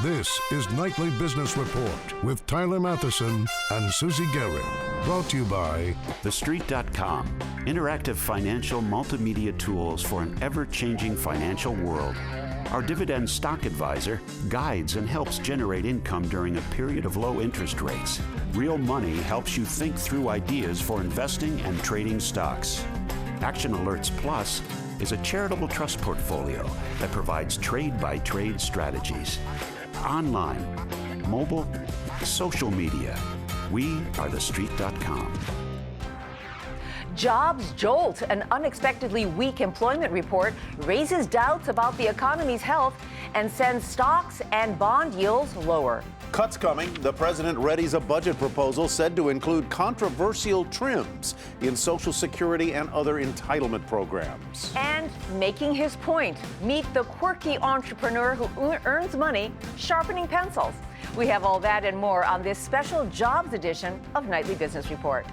This is Nightly Business Report with Tyler Matheson and Susie Guerin. Brought to you by TheStreet.com, interactive financial multimedia tools for an ever-changing financial world. Our dividend stock advisor guides and helps generate income during a period of low interest rates. Real Money helps you think through ideas for investing and trading stocks. Action Alerts Plus is a charitable trust portfolio that provides trade-by-trade strategies. Online, mobile, social media. We are TheStreet.com. Jobs jolt. An unexpectedly weak employment report raises doubts about the economy's health and sends stocks and bond yields lower. Cuts coming. The president readies a budget proposal said to include controversial trims in Social Security and other entitlement programs. And making his point, meet the quirky entrepreneur who earns money sharpening pencils. We have all that and more on this special jobs edition of Nightly Business Report.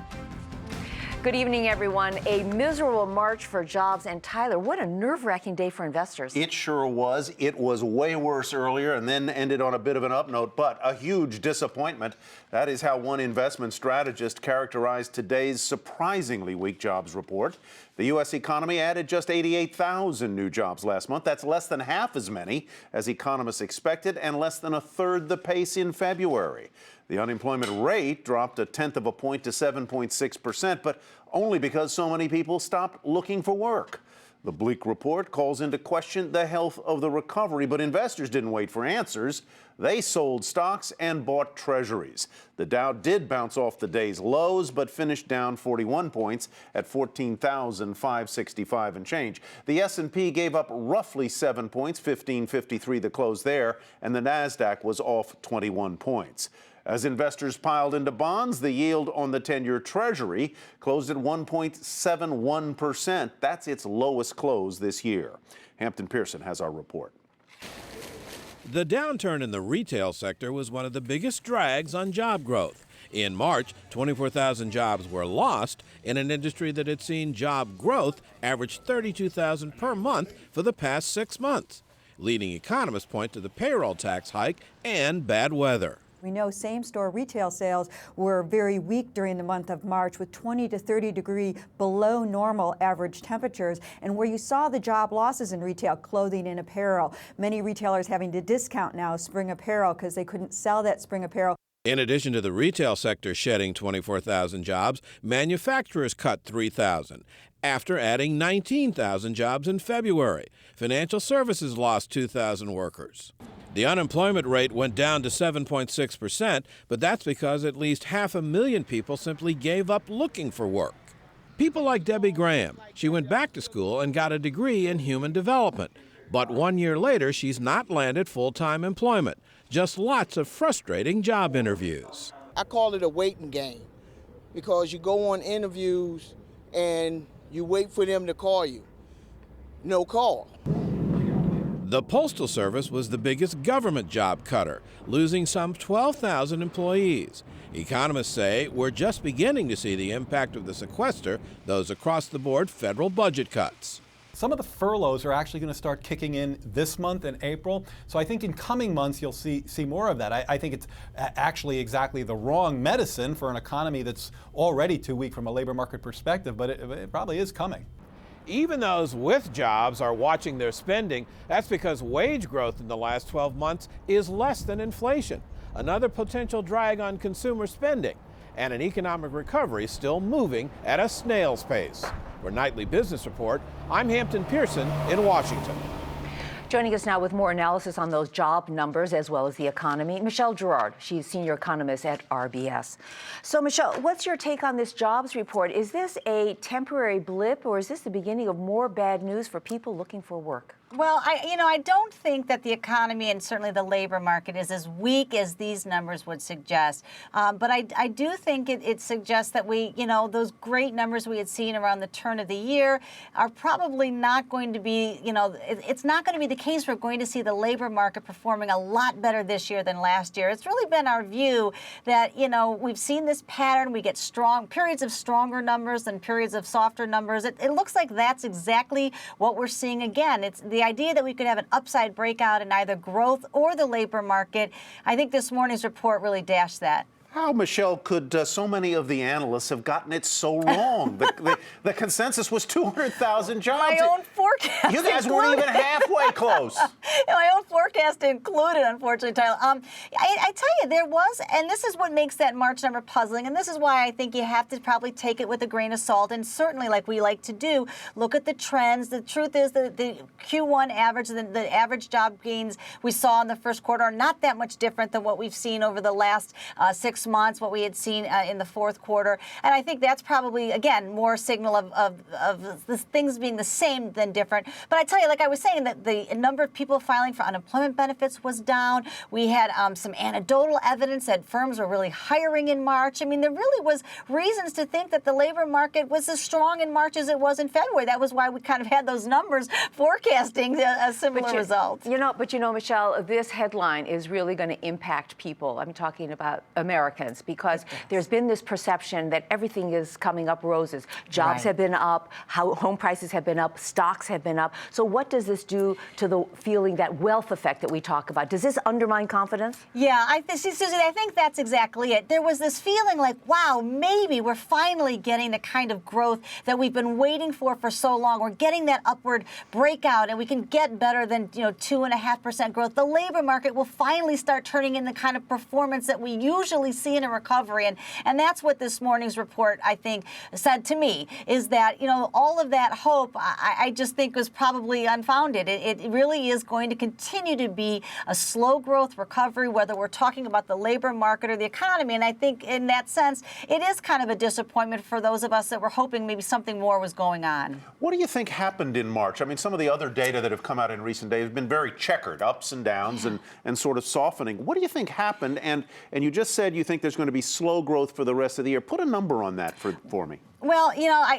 Good evening, everyone. A miserable March for jobs. And Tyler, what a nerve-wracking day for investors. It sure was. It was way worse earlier and then ended on a bit of an up note, but a huge disappointment. That is how one investment strategist characterized today's surprisingly weak jobs report. The U.S. economy added just 88,000 new jobs last month. That's less than half as many as economists expected and less than a third the pace in February. The unemployment rate dropped 0.1 of a point to 7.6%, but only because so many people stopped looking for work. The bleak report calls into question the health of the recovery, but investors didn't wait for answers. They sold stocks and bought treasuries. The Dow did bounce off the day's lows, but finished down 41 points at 14,565 and change. The S&P gave up roughly 7 points, 1553 the close there, and the Nasdaq was off 21 points. As investors piled into bonds, the yield on the 10-year Treasury closed at 1.71%. That's its lowest close this year. Hampton Pearson has our report. The downturn in the retail sector was one of the biggest drags on job growth. In March, 24,000 jobs were lost in an industry that had seen job growth average 32,000 per month for the past 6 months. Leading economists point to the payroll tax hike and bad weather. We know same-store retail sales were very weak during the month of March with 20 to 30 degree below normal average temperatures, and where you saw the job losses in retail, clothing and apparel. Many retailers having to discount now spring apparel because they couldn't sell that spring apparel. In addition to the retail sector shedding 24,000 jobs, manufacturers cut 3,000 after adding 19,000 jobs in February. Financial services lost 2,000 workers. The unemployment rate went down to 7.6%, but that's because at least 500,000 people simply gave up looking for work. People like Debbie Graham. She went back to school and got a degree in human development. But 1 year later, she's not landed full-time employment. Just lots of frustrating job interviews. I call it a waiting game because you go on interviews and you wait for them to call you. No call. The Postal Service was the biggest government job cutter, losing some 12,000 employees. Economists say we're just beginning to see the impact of the sequester, those across-the-board federal budget cuts. Some of the furloughs are actually going to start kicking in this month in April. So I think in coming months you'll see more of that. I think it's actually exactly the wrong medicine for an economy that's already too weak from a labor market perspective, but it probably is coming. Even those with jobs are watching their spending. That's because wage growth in the last 12 months is less than inflation, another potential drag on consumer spending, and an economic recovery still moving at a snail's pace. For Nightly Business Report, I'm Hampton Pearson in Washington. Joining us now with more analysis on those job numbers as well as the economy, Michelle Girard. She's senior economist at RBS. So, Michelle, what's your take on this jobs report? Is this a temporary blip, or is this the beginning of more bad news for people looking for work? Well, I don't think that the economy and certainly the labor market is as weak as these numbers would suggest. But I do think it suggests that those great numbers we had seen around the turn of the year are probably not going to be, it's not going to be the case. We're going to see the labor market performing a lot better this year than last year. It's really been our view that, we've seen this pattern. We get strong periods of stronger numbers and periods of softer numbers. It looks like that's exactly what we're seeing again. The the idea that we could have an upside breakout in either growth or the labor market, I think this morning's report really dashed that. How, Michelle, could so many of the analysts have gotten it so wrong? The consensus was 200,000 jobs. My own forecast. You guys weren't even halfway close. My own forecast included, unfortunately, Tyler. I tell you, there was, and this is what makes that March number puzzling, and this is why I think you have to probably take it with a grain of salt, and certainly, like we like to do, look at the trends. The truth is that the Q1 average, the average job gains we saw in the first quarter are not that much different than what we've seen over the last 6 months, what we had seen in the fourth quarter. And I think that's probably, again, more signal of the things being the same than different. But I tell you, like I was saying, that the number of people filing for unemployment benefits was down. We had some anecdotal evidence that firms were really hiring in March. I mean, there really was reasons to think that the labor market was as strong in March as it was in February. That was why we kind of had those numbers forecasting a similar result. But Michelle, this headline is really going to impact people. I'm talking about Americans, because there's been this perception that everything is coming up roses. Jobs have been up, home prices have been up, stocks have been up. So what does this do to the feeling, that wealth effect that we talk about? Does this undermine confidence? Yeah, Susie, I think that's exactly it. There was this feeling like, wow, maybe we're finally getting the kind of growth that we've been waiting for so long. We're getting that upward breakout, and we can get better than 2.5% growth. The labor market will finally start turning in the kind of performance that we usually see in a recovery. And that's what this morning's report, I think, said to me, is that, all of that hope, I just think was probably unfounded. It really is going to continue to be a slow growth recovery, whether we're talking about the labor market or the economy. And I think in that sense, it is kind of a disappointment for those of us that were hoping maybe something more was going on. What do you think happened in March? I mean, some of the other data that have come out in recent days have been very checkered, ups and downs, and sort of softening. What do you think happened? And you just said you think there's going to be slow growth for the rest of the year. Put a number on that for me. Well,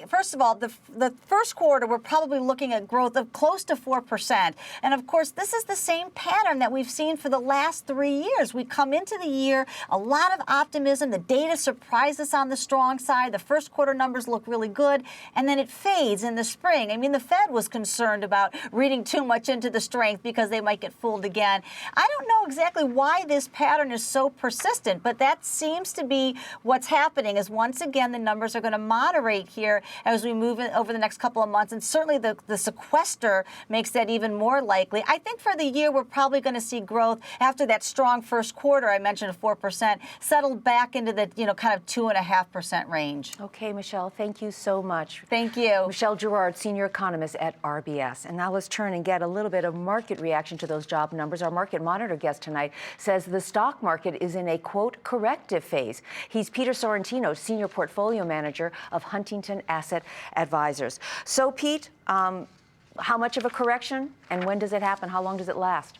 first of all, the first quarter, we're probably looking at growth of close to 4%. And of course, this is the same pattern that we've seen for the last 3 years. We come into the year, a lot of optimism. The data surprised us on the strong side. The first quarter numbers look really good. And then it fades in the spring. I mean, the Fed was concerned about reading too much into the strength because they might get fooled again. I don't know exactly why this pattern is so persistent, but that seems to be what's happening, is once again, the numbers are going to moderate here as we move over the next couple of months. And certainly the sequester makes that even more likely. I think for the year, we're probably going to see growth after that strong first quarter I mentioned of 4%, settled back into the kind of 2.5% range. Okay, Michelle, thank you so much. Thank you. Michelle Girard, senior economist at RBS. And now let's turn and get a little bit of market reaction to those job numbers. Our market monitor guest tonight says the stock market is in a, quote, corrective phase. He's Peter Sorrentino, senior portfolio manager of Huntington Asset Advisors. So, Pete, how much of a correction, and when does it happen? How long does it last?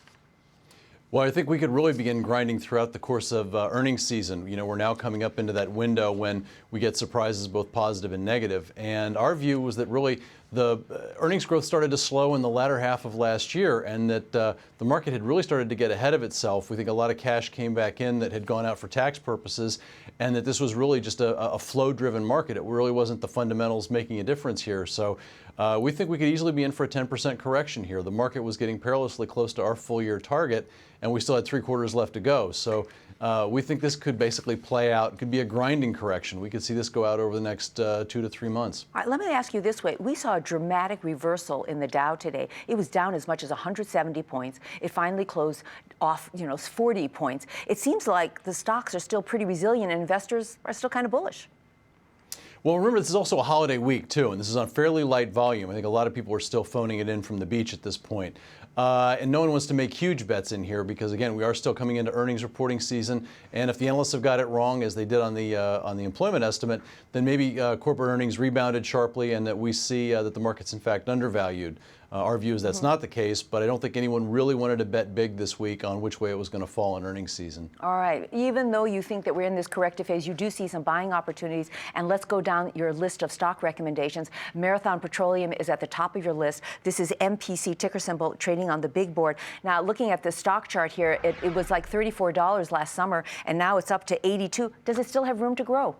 Well, I think we could really begin grinding throughout the course of earnings season. We're now coming up into that window when we get surprises both positive and negative. And our view was that really the earnings growth started to slow in the latter half of last year, and that the market had really started to get ahead of itself. We think a lot of cash came back in that had gone out for tax purposes, and that this was really just a flow-driven market. It really wasn't the fundamentals making a difference here. So we think we could easily be in for a 10% correction here. The market was getting perilously close to our full-year target, and we still had 3 quarters left to go. So we think this could basically play out. It could be a grinding correction. We could see this go out over the next 2 to 3 months. All right, let me ask you this way. We saw a dramatic reversal in the Dow today. It was down as much as 170 points. It finally closed off, 40 points. It seems like the stocks are still pretty resilient and investors are still kind of bullish. Well, remember, this is also a holiday week, too, and this is on fairly light volume. I think a lot of people are still phoning it in from the beach at this point. And no one wants to make huge bets in here because, again, we are still coming into earnings reporting season. And if the analysts have got it wrong, as they did on the employment estimate, then maybe corporate earnings rebounded sharply and that we see that the market's, in fact, undervalued. Our view is that's not the case, but I don't think anyone really wanted to bet big this week on which way it was going to fall in earnings season. All right. Even though you think that we're in this corrective phase, you do see some buying opportunities. And let's go down your list of stock recommendations. Marathon Petroleum is at the top of your list. This is MPC, ticker symbol, trading on the big board. Now, looking at the stock chart here, it was like $34 last summer, and now it's up to $82. Does it still have room to grow?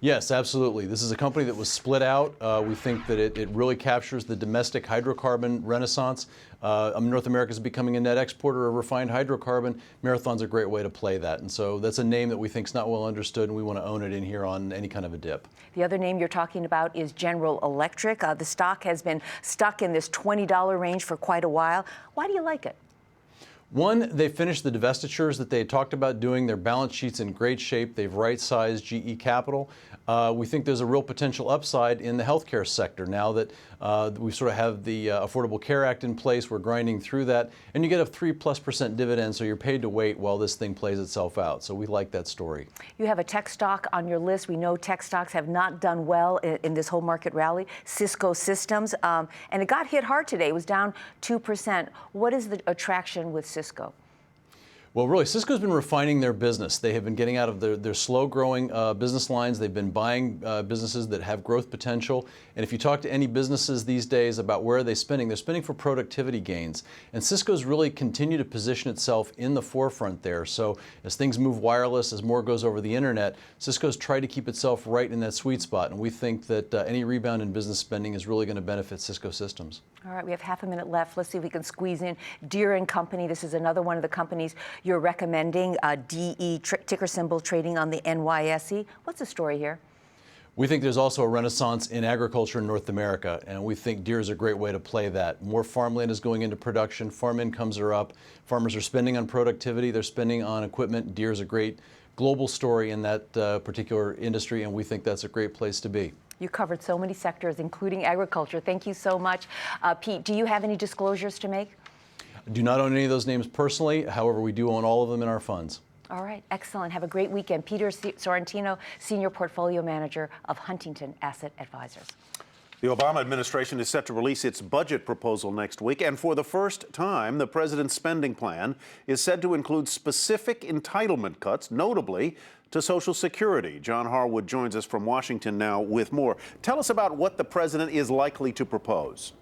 Yes, absolutely. This is a company that was split out. We think that it really captures the domestic hydrocarbon renaissance. North America is becoming a net exporter of refined hydrocarbon. Marathon's a great way to play that. And so that's a name that we think is not well understood, and we want to own it in here on any kind of a dip. The other name you're talking about is General Electric. The stock has been stuck in this $20 range for quite a while. Why do you like it? One, they finished the divestitures that they had talked about doing. Their balance sheet's in great shape. They've right-sized GE Capital. We think there's a real potential upside in the healthcare sector now that we sort of have the Affordable Care Act in place. We're grinding through that, and you get a 3+% dividend, so you're paid to wait while this thing plays itself out. So we like that story. You have a tech stock on your list. We know tech stocks have not done well in this whole market rally. Cisco Systems, and it got hit hard today. It was down 2%. What is the attraction with Cisco? Well, really, Cisco's been refining their business. They have been getting out of their slow-growing business lines. They've been buying businesses that have growth potential. And if you talk to any businesses these days about where are they spending, they're spending for productivity gains. And Cisco's really continued to position itself in the forefront there. So as things move wireless, as more goes over the internet, Cisco's tried to keep itself right in that sweet spot. And we think that any rebound in business spending is really going to benefit Cisco Systems. All right, we have half a minute left. Let's see if we can squeeze in Deere & Company. This is another one of the companies you're recommending, DE, ticker symbol trading on the NYSE. What's the story here? We think there's also a renaissance in agriculture in North America, and we think Deere is a great way to play that. More farmland is going into production, farm incomes are up, farmers are spending on productivity, they're spending on equipment. Deere is a great global story in that particular industry, and we think that's a great place to be. You covered so many sectors, including agriculture. Thank you so much. Pete, do you have any disclosures to make? I do not own any of those names personally. However, we do own all of them in our funds. All right, excellent. Have a great weekend. Peter Sorrentino, Senior Portfolio Manager of Huntington Asset Advisors. The Obama administration is set to release its budget proposal next week, and for the first time, the president's spending plan is said to include specific entitlement cuts, notably to Social Security. John Harwood joins us from Washington now with more. Tell us about what the president is likely to propose.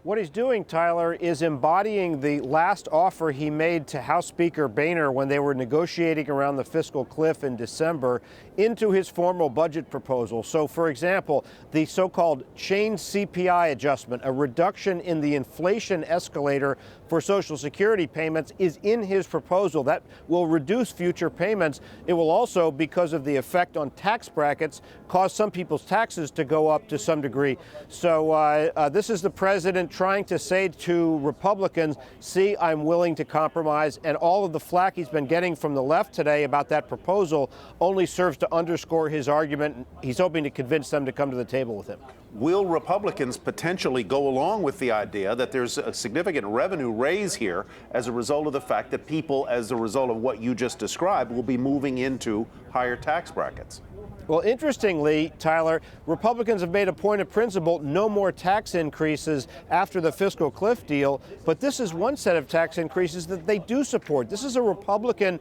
What he's doing, Tyler, is embodying the last offer he made to House Speaker Boehner when they were negotiating around the fiscal cliff in December into his formal budget proposal. So, for example, the so-called chain CPI adjustment, a reduction in the inflation escalator for Social Security payments, is in his proposal. That will reduce future payments. It will also, because of the effect on tax brackets, cause some people's taxes to go up to some degree. So this is the president trying to say to Republicans, see, I'm willing to compromise, and all of the flack he's been getting from the left today about that proposal only serves to underscore his argument. He's hoping to convince them to come to the table with him. Will Republicans potentially go along with the idea that there's a significant revenue raise here as a result of the fact that people, as a result of what you just described, will be moving into higher tax brackets? Well, interestingly, Tyler, Republicans have made a point of principle, no more tax increases after the fiscal cliff deal, but this is one set of tax increases that they do support. This is a Republican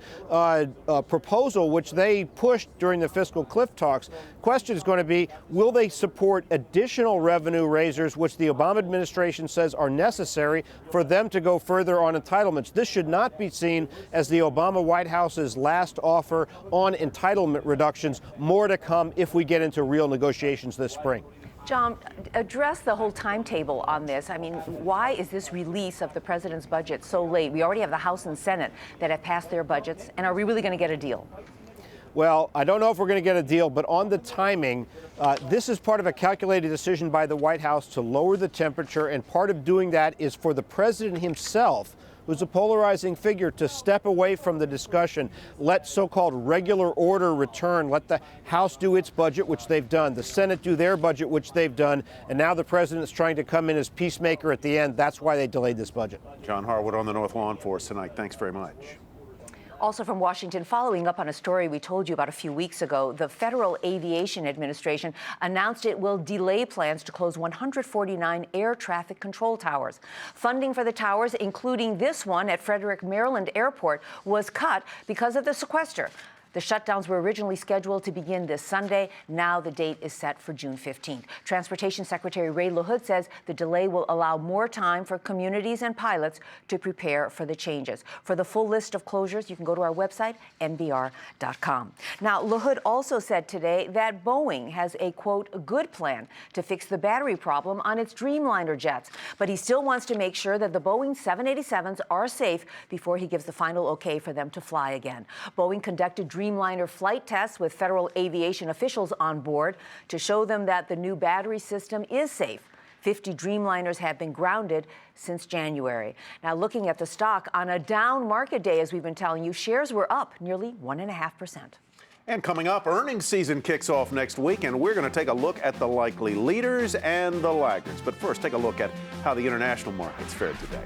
proposal which they pushed during the fiscal cliff talks. Question is going to be, will they support additional revenue raisers, which the Obama administration says are necessary for them to go further on entitlements? This should not be seen as the Obama White House's last offer on entitlement reductions. More to come if we get into real negotiations this spring. John, address the whole timetable on this. I mean, why is this release of the president's budget so late? We already have the House and Senate that have passed their budgets, and are we really going to get a deal? Well, I don't know if we're going to get a deal, but on the timing, this is part of a calculated decision by the White House to lower the temperature, and part of doing that is for the president himself, who's a polarizing figure, to step away from the discussion, let so-called regular order return, let the House do its budget, which they've done, the Senate do their budget, which they've done, and now the president's trying to come in as peacemaker at the end. That's why they delayed this budget. John Harwood on the North Lawn for us tonight. Thanks very much. Also from Washington, following up on a story we told you about a few weeks ago, the Federal Aviation Administration announced it will delay plans to close 149 air traffic control towers. Funding for the towers, including this one at Frederick, Maryland Airport, was cut because of the sequester. The shutdowns were originally scheduled to begin this Sunday. Now the date is set for June 15th. Transportation Secretary Ray LaHood says the delay will allow more time for communities and pilots to prepare for the changes. For the full list of closures, you can go to our website, nbr.com. Now, LaHood also said today that Boeing has a, quote, good plan to fix the battery problem on its Dreamliner jets. But he still wants to make sure that the Boeing 787s are safe before he gives the final okay for them to fly again. Boeing conducted Dreamliner flight tests with federal aviation officials on board to show them that the new battery system is safe. 50 Dreamliners have been grounded since January. Now, looking at the stock on a down market day, as we've been telling you, shares were up nearly 1.5%. And coming up, earnings season kicks off next week, and we're going to take a look at the likely leaders and the laggards. But first, take a look at how the international markets fared today.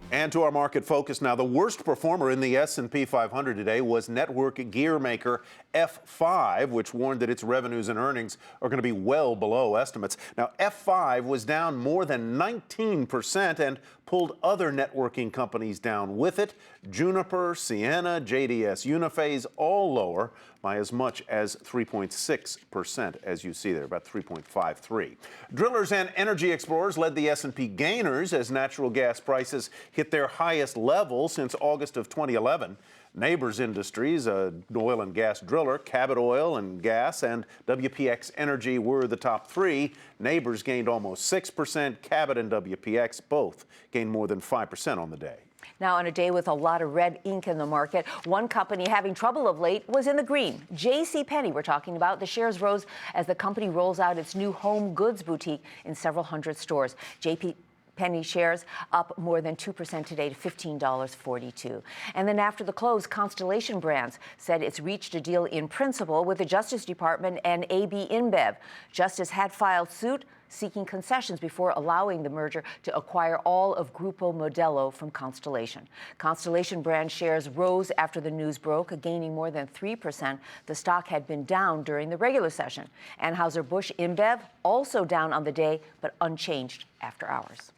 And to our market focus now, the worst performer in the S&P 500 today was network gear maker F5, which warned that its revenues and earnings are going to be well below estimates. Now, F5 was down more than 19% and pulled other networking companies down with it. Juniper, Ciena, JDS Uniphase, all lower by as much as 3.6%, as you see there, about 3.53. Drillers and energy explorers led the S&P gainers as natural gas prices hit their highest level since August of 2011. Nabors Industries, an oil and gas driller, Cabot Oil and Gas, and WPX Energy were the top three. Nabors gained almost 6%. Cabot and WPX both gained more than 5% on the day. Now, on a day with a lot of red ink in the market, one company having trouble of late was in the green. JCPenney, we're talking about. The shares rose as the company rolls out its new home goods boutique in several hundred stores. Penny shares up more than 2% today to $15.42. And then after the close, Constellation Brands said it's reached a deal in principle with the Justice Department and AB InBev. Justice had filed suit seeking concessions before allowing the merger to acquire all of Grupo Modelo from Constellation. Constellation Brand shares rose after the news broke, gaining more than 3%. The stock had been down during the regular session. Anheuser-Busch InBev also down on the day, but unchanged after hours.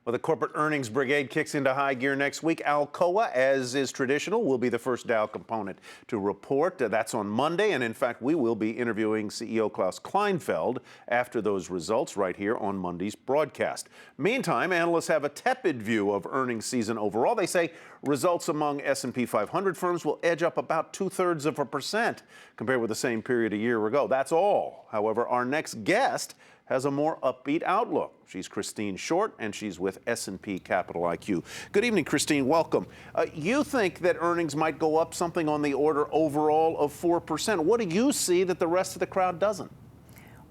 Well, the corporate earnings brigade kicks into high gear next week. Alcoa, as is traditional, will be the first Dow component to report. That's on Monday, and in fact, we will be interviewing CEO Klaus Kleinfeld after those results right here on Monday's broadcast. Meantime, analysts have a tepid view of earnings season overall. They say results among S&P 500 firms will edge up about 0.2% compared with the same period a year ago. That's all. However, our next guest has a more upbeat outlook. She's Christine Short, and she's with S&P Capital IQ. Good evening, Christine. Welcome. You think that earnings might go up something on the order overall of 4%. What do you see that the rest of the crowd doesn't?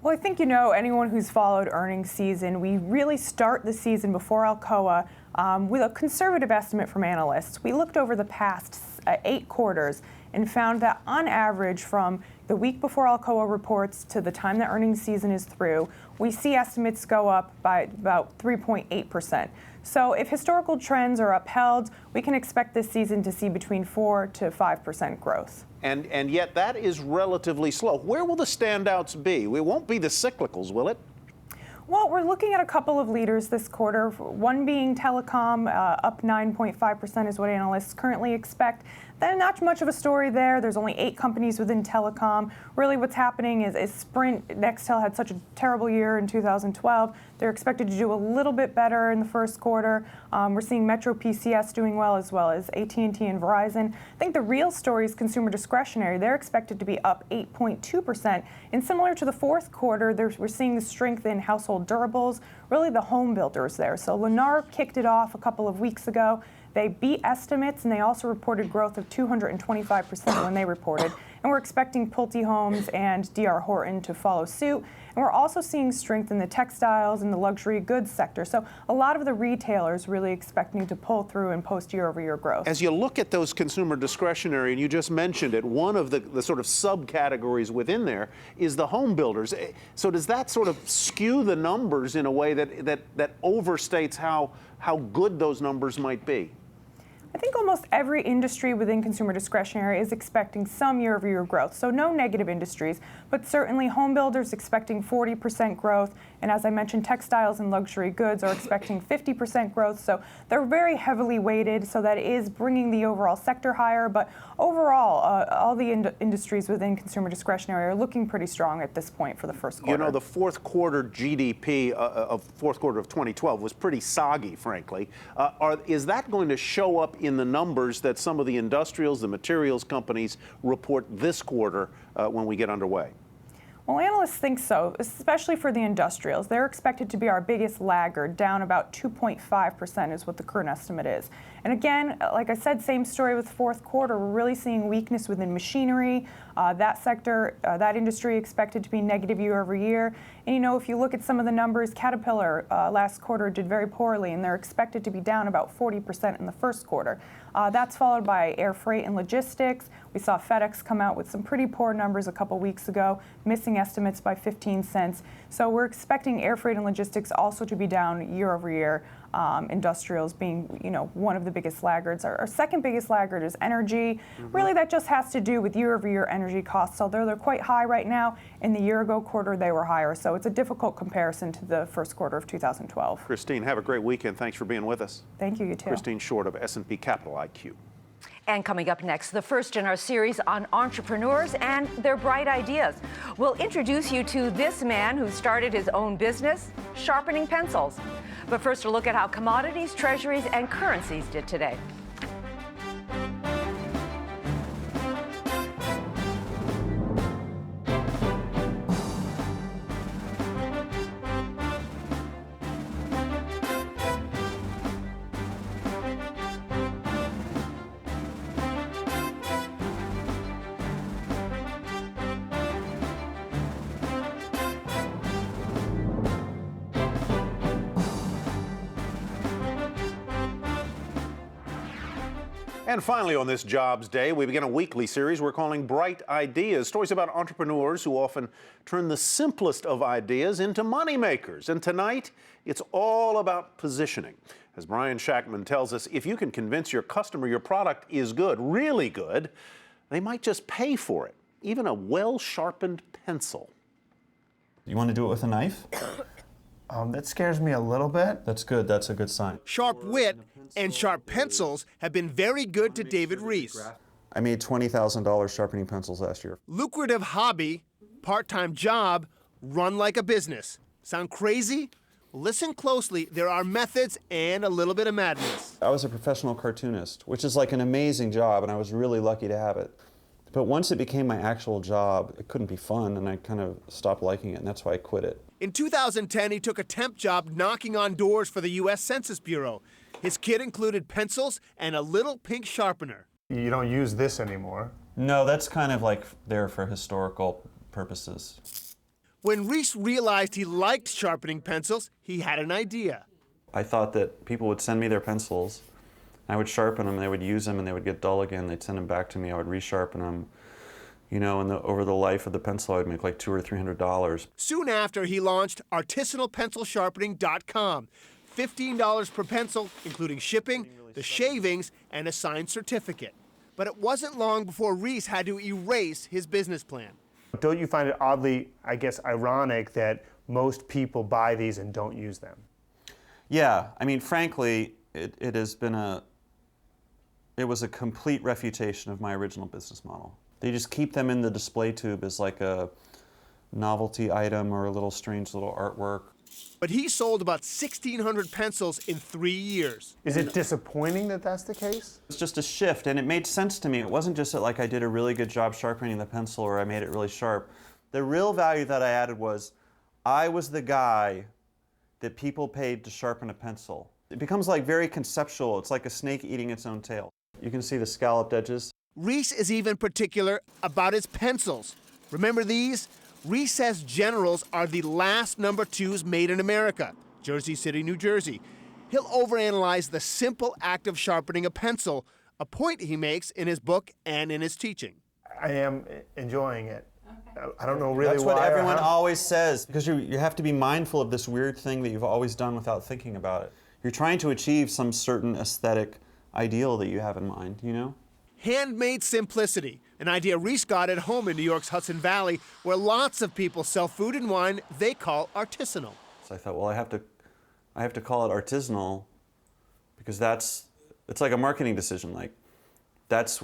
Well, I think, anyone who's followed earnings season, we really start the season before Alcoa with a conservative estimate from analysts. We looked over the past 8 quarters and found that on average from the week before Alcoa reports to the time that earnings season is through, we see estimates go up by about 3.8%. So if historical trends are upheld, we can expect this season to see between 4 to 5% growth. And yet that is relatively slow. Where will the standouts be? It won't be the cyclicals, will it? Well, we're looking at a couple of leaders this quarter, one being telecom, up 9.5% is what analysts currently expect. Then not much of a story there. There's only 8 companies within telecom. Really what's happening is Sprint, Nextel had such a terrible year in 2012. They're expected to do a little bit better in the first quarter. We're seeing Metro PCS doing well as AT&T and Verizon. I think the real story is consumer discretionary. They're expected to be up 8.2%. And similar to the fourth quarter, we're seeing the strength in household durables, really the home builders there. So Lennar kicked it off a couple of weeks ago. They beat estimates, and they also reported growth of 225% when they reported. and we're expecting Pulte Homes and D.R. Horton to follow suit. And we're also seeing strength in the textiles and the luxury goods sector. So a lot of the retailers really expecting to pull through and post year-over-year growth. As you look at those consumer discretionary, and you just mentioned it, one of the sort of subcategories within there is the home builders. So does that sort of skew the numbers in a way that overstates how good those numbers might be? I think almost every industry within consumer discretionary is expecting some year-over-year growth. So no negative industries, but certainly home builders expecting 40% growth. And as I mentioned, textiles and luxury goods are expecting 50% growth. So they're very heavily weighted. So that is bringing the overall sector higher. But overall, all the industries within consumer discretionary are looking pretty strong at this point for the first quarter. You know, the fourth quarter GDP of fourth quarter of 2012 was pretty soggy, frankly. Is that going to show up in the numbers that some of the industrials, the materials companies report this quarter when we get underway? Well, analysts think so, especially for the industrials. They're expected to be our biggest laggard, down about 2.5% is what the current estimate is. And again, like I said, same story with fourth quarter. We're really seeing weakness within machinery. That sector, that industry expected to be negative year over year. And you know, if you look at some of the numbers, Caterpillar last quarter did very poorly, and they're expected to be down about 40% in the first quarter. That's followed by air freight and logistics. We saw FedEx come out with some pretty poor numbers a couple weeks ago, missing estimates by 15 cents. So we're expecting air freight and logistics also to be down year over year. Industrials being, you know, one of the biggest laggards. Our second biggest laggard is energy. Really, that just has to do with year-over-year energy costs. Although they're quite high right now, in the year-ago quarter they were higher. So it's a difficult comparison to the first quarter of 2012. Christine, have a great weekend. Thanks for being with us. Thank you, you too. Christine Short of S&P Capital IQ. And coming up next, the first in our series on entrepreneurs and their bright ideas. We'll introduce you to this man who started his own business, sharpening pencils. But first, a look at how commodities, treasuries, and currencies did today. And finally, on this Jobs Day, we begin a weekly series we're calling Bright Ideas, stories about entrepreneurs who often turn the simplest of ideas into moneymakers. And tonight, it's all about positioning. As Brian Shackman tells us, if you can convince your customer your product is good, really good, they might just pay for it, even a well-sharpened pencil. You want to do it with a knife? That scares me a little bit. That's good. That's a good sign. Sharp wit and sharp pencils have been very good to David Reese. I made $20,000 sharpening pencils last year. Lucrative hobby, part-time job, run like a business. Sound crazy? Listen closely. There are methods and a little bit of madness. I was a professional cartoonist, which is like an amazing job, and I was really lucky to have it. But once it became my actual job, it couldn't be fun, and I kind of stopped liking it, and that's why I quit it. In 2010, he took a temp job knocking on doors for the U.S. Census Bureau. His kit included pencils and a little pink sharpener. You don't use this anymore. No, that's kind of like there for historical purposes. When Reese realized he liked sharpening pencils, he had an idea. I thought that people would send me their pencils. I would sharpen them, they would use them, and they would get dull again. They'd send them back to me. I would resharpen them. You know, and over the life of the pencil, I'd make like $200 or $300. Soon after, he launched artisanalpencilsharpening.com. $15 per pencil, including shipping, the shavings, and a signed certificate. But it wasn't long before Reese had to erase his business plan. Don't you find it oddly, I guess, ironic that most people buy these and don't use them? Yeah, I mean, frankly, it was a complete refutation of my original business model. They just keep them in the display tube as like a novelty item or a little strange little artwork. But he sold about 1,600 pencils in 3 years. Is it disappointing that that's the case? It's just a shift, and it made sense to me. It wasn't just that like I did a really good job sharpening the pencil or I made it really sharp. The real value that I added was I was the guy that people paid to sharpen a pencil. It becomes like very conceptual. It's like a snake eating its own tail. You can see the scalloped edges. Reese is even particular about his pencils. Remember these? Reese says Generals are the last number 2s made in America, Jersey City, New Jersey. He'll overanalyze the simple act of sharpening a pencil, a point he makes in his book and in his teaching. I am enjoying it. I don't know really That's why. what everyone always says, because you have to be mindful of this weird thing that you've always done without thinking about it. You're trying to achieve some certain aesthetic ideal that you have in mind, you know? Handmade simplicity, an idea Reese got at home in New York's Hudson Valley, where lots of people sell food and wine they call artisanal. So I thought, well, I have to call it artisanal because it's like a marketing decision. Like that's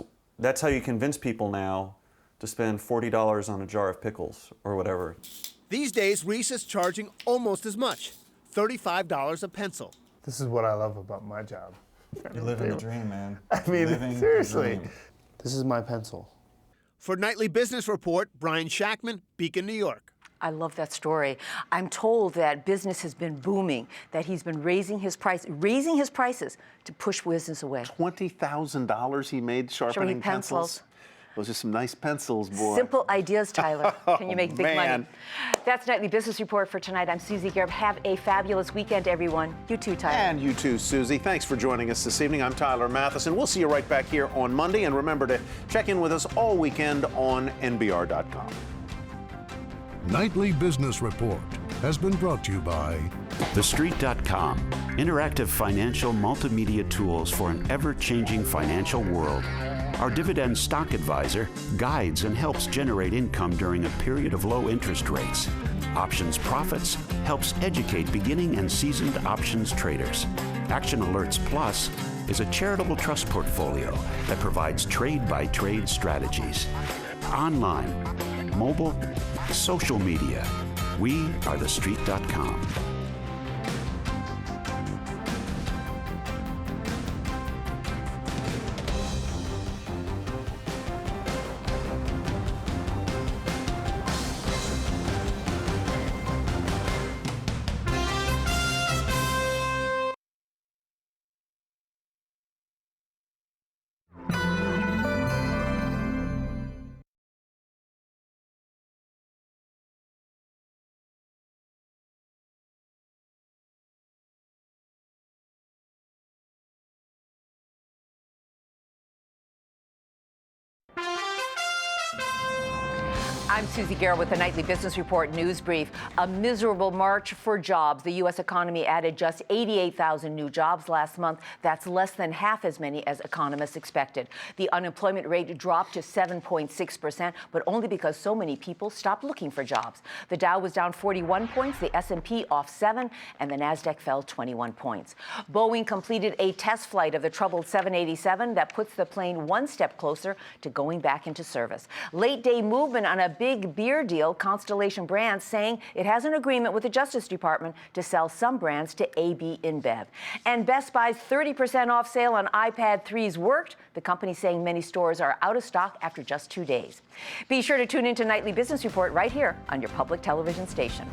how you convince people now to spend $40 on a jar of pickles or whatever. These days, Reese is charging almost as much, $35 a pencil. This is what I love about my job. You're living the dream, man. I mean, Living the seriously. dream. This is my pencil. For Nightly Business Report, Brian Shackman, Beacon, New York. I love that story. I'm told that business has been booming, that he's been raising his prices to push business away. $20,000 he made sharpening pencils. Those are some nice pencils, boy. Simple ideas, Tyler. Can you make big man. money? That's Nightly Business Report for tonight. I'm Susie Garib. Have a fabulous weekend, everyone. You too, Tyler. And you too, Susie. Thanks for joining us this evening. I'm Tyler Mathisen. We'll see you right back here on Monday. And remember to check in with us all weekend on NBR.com. Nightly Business Report has been brought to you by TheStreet.com, interactive financial multimedia tools for an ever-changing financial world. Our dividend stock advisor guides and helps generate income during a period of low interest rates. Options Profits helps educate beginning and seasoned options traders. Action Alerts Plus is a charitable trust portfolio that provides trade-by-trade strategies. Online, mobile, social media, we are TheStreet.com. I'm Susie Garib with the Nightly Business Report News Brief. A miserable March for jobs. The U.S. economy added just 88,000 new jobs last month. That's less than half as many as economists expected. The unemployment rate dropped to 7.6%, but only because so many people stopped looking for jobs. The Dow was down 41 points, the S&P off 7, and the Nasdaq fell 21 points. Boeing completed a test flight of the troubled 787 that puts the plane one step closer to going back into service. Late-day movement on a big beer deal, Constellation Brands saying it has an agreement with the Justice Department to sell some brands to AB InBev. And Best Buy's 30% off sale on iPad 3s worked. The company saying many stores are out of stock after just 2 days. Be sure to tune into Nightly Business Report right here on your public television station.